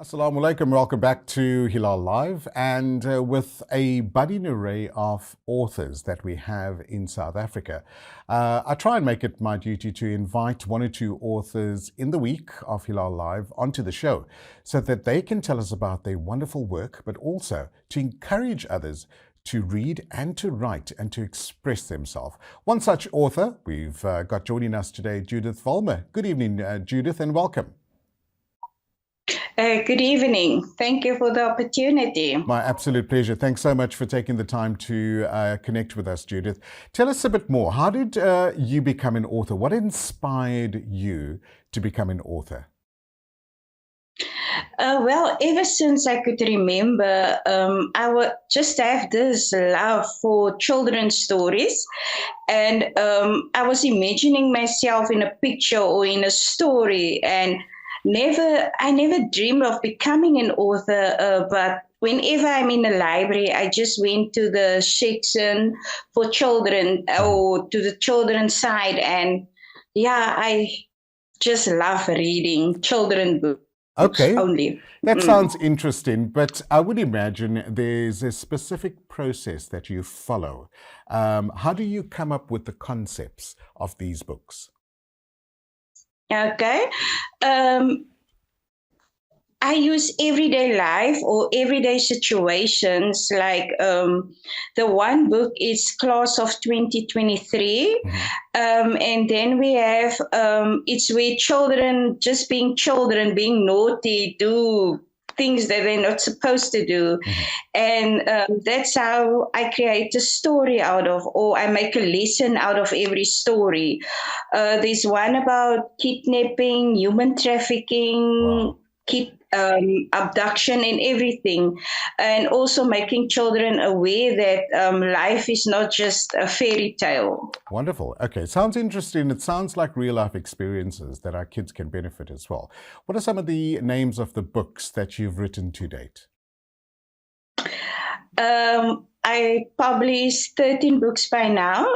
Assalamu alaikum, welcome back to Hilaal Live, and with a budding array of authors that we have in South Africa. I try and make it my duty to invite one or two authors in the week of Hilaal Live onto the show so that they can tell us about their wonderful work, but also to encourage others to read and to write and to express themselves. One such author we've got joining us today, Judith Vollmer. Good evening, Judith, and welcome. Good evening. Thank you for the opportunity. My absolute pleasure. Thanks so much for taking the time to connect with us, Judith. Tell us a bit more. How did you become an author? What inspired you to become an author? Well, ever since I could remember, I would just have this love for children's stories. And I was imagining myself in a picture or in a story, and I never dreamed of becoming an author, but whenever I'm in a library, I just went to the section for children or to the children's side. And yeah, I just love reading children books only. That sounds interesting, but I would imagine there's a specific process that you follow. How do you come up with the concepts of these books? Okay. I use everyday life or everyday situations. Like the one book is Class of 2023. And then we have, it's where children, just being children, being naughty, do things that they're not supposed to do. And that's how I create a story out of, or I make a lesson out of every story. There's one about kidnapping, human trafficking, abduction and everything, and also making children aware that life is not just a fairy tale. Wonderful. Okay, sounds interesting. It sounds like real life experiences that our kids can benefit as well. What are some of the names of the books that you've written to date? I published 13 books by now.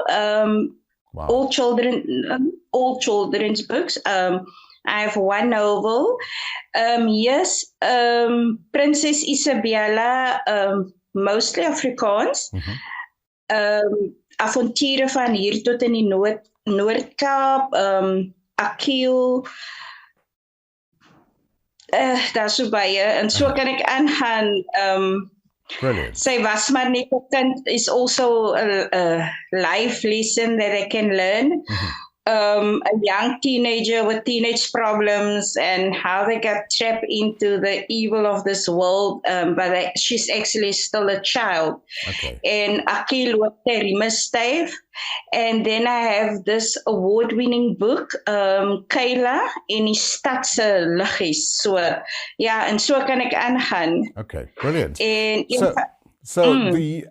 All children's books. I have one novel. Yes, Princess Isabella, mostly Afrikaans. Avonture van hier tot in die Noord-Kaap, Akil. Daar's so baie, en so kan ek aangaan. Brilliant. Sy was maar net 'n kind is also a life lesson that I can learn. A young teenager with teenage problems and how they got trapped into the evil of this world, but she's actually still a child. And Akil with Terima Stuyf. And then I have this award-winning book, Kayla in die stadse liggies. So, ja, en so kan ek aangaan. Okay, brilliant. And so the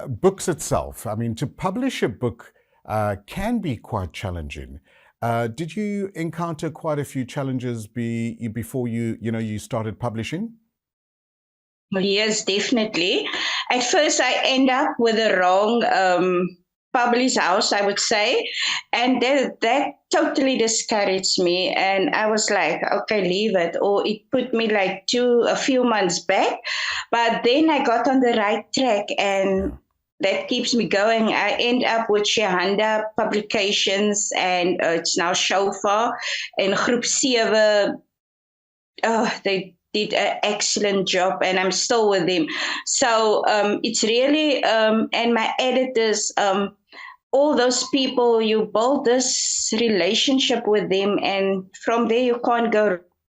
books itself, I mean, to publish a book can be quite challenging. Did you encounter quite a few challenges before you started publishing? Yes, definitely. At first, I end up with the wrong published house, I would say, and that totally discouraged me. And I was like, okay, leave it. Or it put me like a few months back. But then I got on the right track, and that keeps me going. I end up with Shahanda Publications, and it's now Shofar and Groep 7. They did an excellent job, and I'm still with them. So it's really, and my editors, all those people, you build this relationship with them, and from there you can't go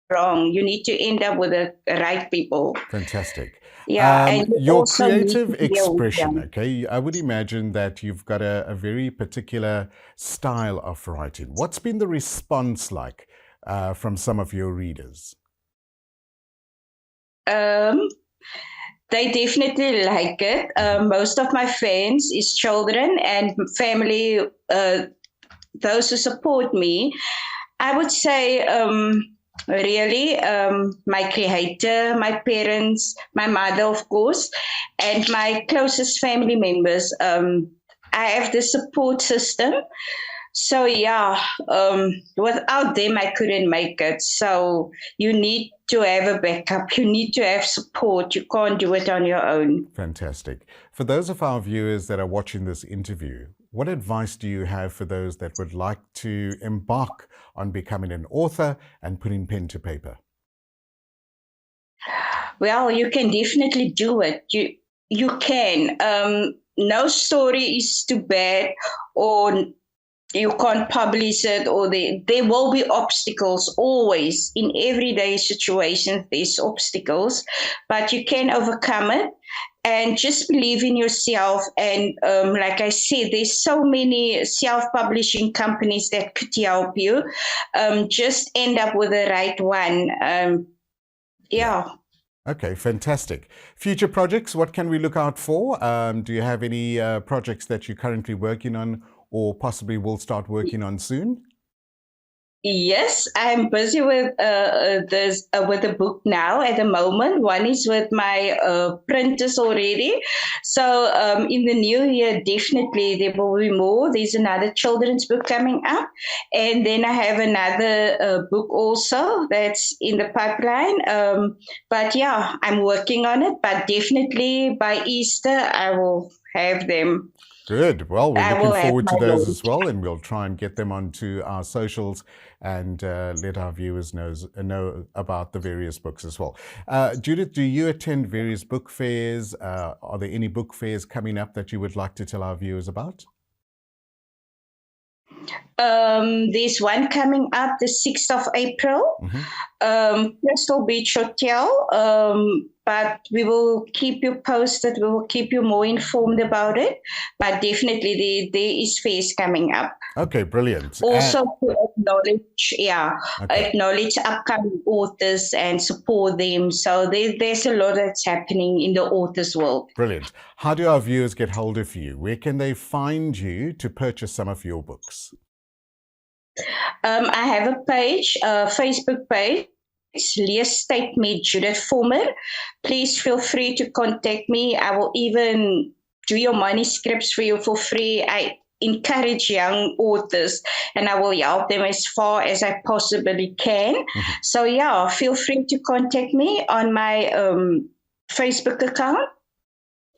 wrong. You need to end up with the right people. Fantastic. Yeah, and your creative expression, okay, I would imagine that you've got a very particular style of writing. What's been the response like from some of your readers? They definitely like it. Most of my fans is children and family, those who support me. I would say really my creator, my parents, my mother, of course, and my closest family members. I have the support system. So yeah, without them, I couldn't make it. So you need to have a backup. You need to have support. You can't do it on your own. Fantastic. For those of our viewers that are watching this interview, what advice do you have for those that would like to embark on becoming an author and putting pen to paper? Well, you can definitely do it. You can. No story is too bad, or you can't publish it, or there will be obstacles always in everyday situations. There's obstacles, but you can overcome it. And just believe in yourself. And like I said, there's so many self-publishing companies that could help you. Just end up with the right one. Yeah. Okay, fantastic. Future projects, what can we look out for? Do you have any projects that you're currently working on or possibly will start working on soon? Yes, I'm busy with with a book now at the moment. One is with my printers already. So in the new year, definitely there will be more. There's another children's book coming up, and then I have another book also that's in the pipeline. But yeah, I'm working on it. But definitely by Easter, I will have them. Good. Well, we're I looking will have forward to my those launch. as well, and we'll try and get them onto our socials and let our viewers know about the various books as well. Judith, do you attend various book fairs? Are there any book fairs coming up that you would like to tell our viewers about? There's one coming up the 6th of April, Crystal Beach Hotel. But we will keep you posted. We will keep you more informed about it. But definitely there is fairs coming up. Okay, brilliant. Also to acknowledge upcoming authors and support them. So there's a lot that's happening in the authors world. Brilliant. How do our viewers get hold of you? Where can they find you to purchase some of your books? I have a page, a Facebook page. Leestate met Judith Vollmer. Please feel free to contact me. I will even do your manuscripts for you for free. I encourage young authors and I will help them as far as I possibly can. So yeah, feel free to contact me on my Facebook account,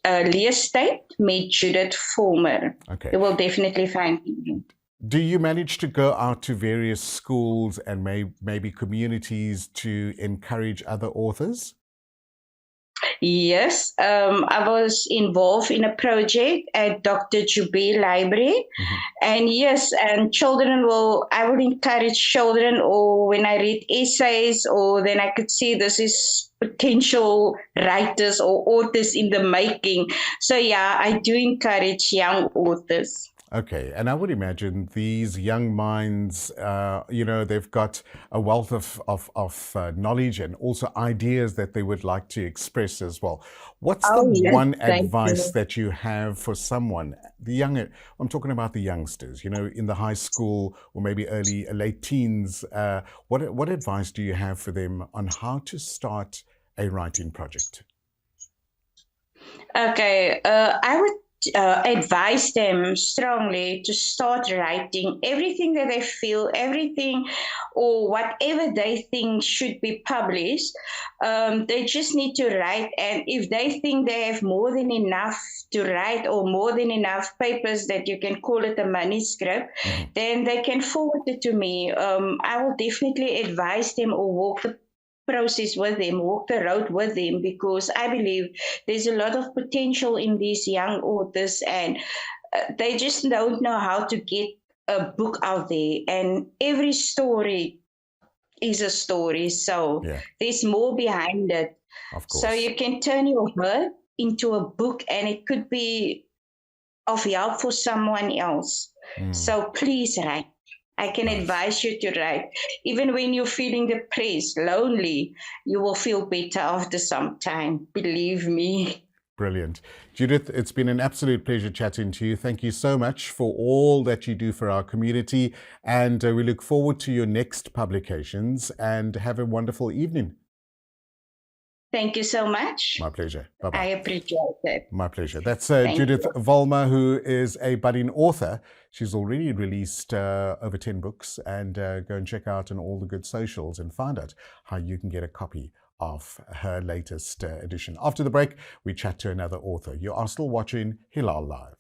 Leestate met Judith Vollmer. Okay. You will definitely find me. Do you manage to go out to various schools and maybe communities to encourage other authors? Yes, I was involved in a project at Dr. Jubei Library. And yes, and I will encourage children, or when I read essays, or then I could see this is potential writers or authors in the making. So yeah, I do encourage young authors. Okay, and I would imagine these young minds, they've got a wealth of knowledge and also ideas that they would like to express as well. What's the one advice that you have for someone, I'm talking about the youngsters, in the high school or maybe late teens. What advice do you have for them on how to start a writing project? Okay, I would advise them strongly to start writing everything that they feel, everything or whatever they think should be published. They just need to write. And if they think they have more than enough to write or more than enough papers that you can call it a manuscript, then they can forward it to me. I will definitely advise them or walk the process with them, walk the road with them, because I believe there's a lot of potential in these young authors and they just don't know how to get a book out there. And every story is a story. So there's more behind it. Of course. So you can turn your word into a book and it could be of help for someone else. So please write. I can advise you to write. Even when you're feeling depressed, lonely, you will feel better after some time. Believe me. Brilliant. Judith, it's been an absolute pleasure chatting to you. Thank you so much for all that you do for our community. And we look forward to your next publications and have a wonderful evening. Thank you so much. My pleasure. I Bye-bye. appreciate it. My pleasure. That's Thank Judith you. Vollmer, who is a budding author. She's already released over 10 books, and go and check out on all the good socials and find out how you can get a copy of her latest edition. After the break, we chat to another author. You are still watching Hilaal Live.